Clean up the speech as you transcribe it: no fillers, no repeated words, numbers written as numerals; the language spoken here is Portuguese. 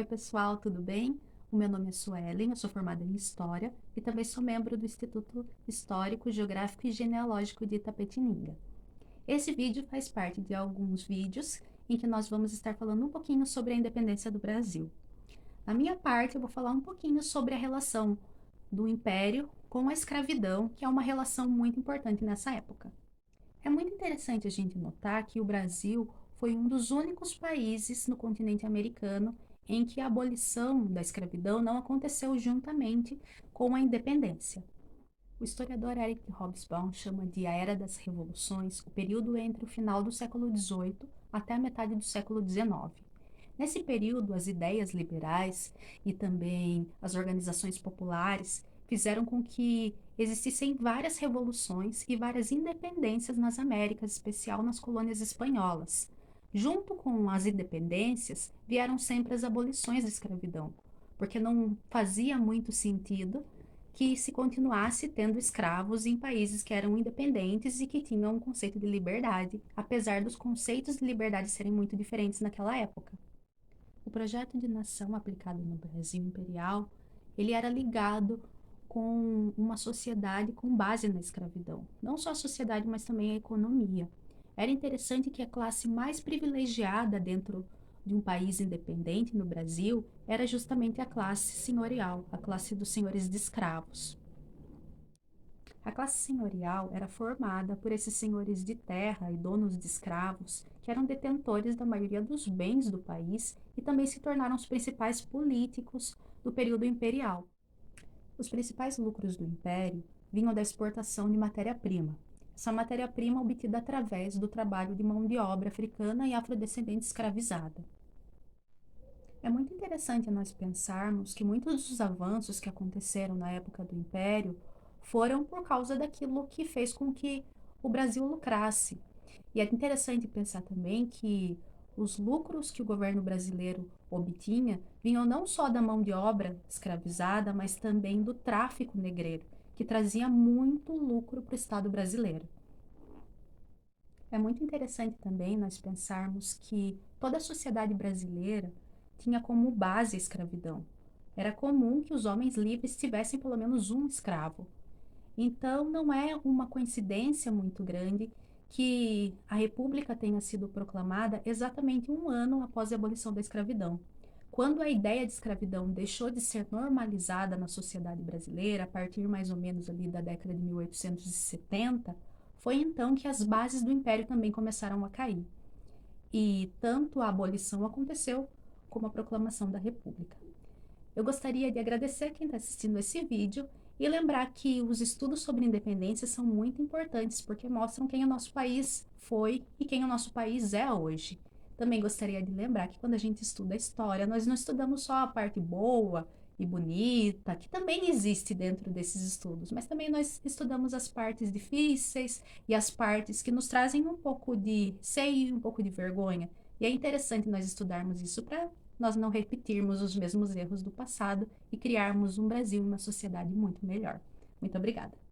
Oi, pessoal, tudo bem? O meu nome é Suelen, eu sou formada em História e também sou membro do Instituto Histórico, Geográfico e Genealógico de Itapetininga. Esse vídeo faz parte de alguns vídeos em que nós vamos estar falando um pouquinho sobre a independência do Brasil. Na minha parte, eu vou falar um pouquinho sobre a relação do Império com a escravidão, que é uma relação muito importante nessa época. É muito interessante a gente notar que o Brasil foi um dos únicos países no continente americano em que a abolição da escravidão não aconteceu juntamente com a independência. O historiador Eric Hobsbawm chama de a Era das Revoluções o período entre o final do século XVIII até a metade do século XIX. Nesse período, as ideias liberais e também as organizações populares fizeram com que existissem várias revoluções e várias independências nas Américas, em especial nas colônias espanholas. Junto com as independências, vieram sempre as abolições da escravidão, porque não fazia muito sentido que se continuasse tendo escravos em países que eram independentes e que tinham um conceito de liberdade, apesar dos conceitos de liberdade serem muito diferentes naquela época. O projeto de nação aplicado no Brasil imperial, ele era ligado com uma sociedade com base na escravidão. Não só a sociedade, mas também a economia. Era interessante que a classe mais privilegiada dentro de um país independente no Brasil era justamente a classe senhorial, a classe dos senhores de escravos. A classe senhorial era formada por esses senhores de terra e donos de escravos, que eram detentores da maioria dos bens do país e também se tornaram os principais políticos do período imperial. Os principais lucros do império vinham da exportação de matéria-prima. Essa matéria-prima obtida através do trabalho de mão de obra africana e afrodescendente escravizada. É muito interessante nós pensarmos que muitos dos avanços que aconteceram na época do Império foram por causa daquilo que fez com que o Brasil lucrasse. E é interessante pensar também que os lucros que o governo brasileiro obtinha vinham não só da mão de obra escravizada, mas também do tráfico negreiro, que trazia muito lucro para o Estado brasileiro. É muito interessante também nós pensarmos que toda a sociedade brasileira tinha como base a escravidão. Era comum que os homens livres tivessem pelo menos um escravo. Então, não é uma coincidência muito grande que a República tenha sido proclamada exatamente um ano após a abolição da escravidão. Quando a ideia de escravidão deixou de ser normalizada na sociedade brasileira, a partir mais ou menos ali da década de 1870, foi então que as bases do Império também começaram a cair. E tanto a abolição aconteceu, como a proclamação da República. Eu gostaria de agradecer quem está assistindo esse vídeo e lembrar que os estudos sobre independência são muito importantes porque mostram quem o nosso país foi e quem o nosso país é hoje. Também gostaria de lembrar que quando a gente estuda a história, nós não estudamos só a parte boa e bonita, que também existe dentro desses estudos, mas também nós estudamos as partes difíceis e as partes que nos trazem um pouco de seio e um pouco de vergonha. E é interessante nós estudarmos isso para nós não repetirmos os mesmos erros do passado e criarmos um Brasil e uma sociedade muito melhor. Muito obrigada.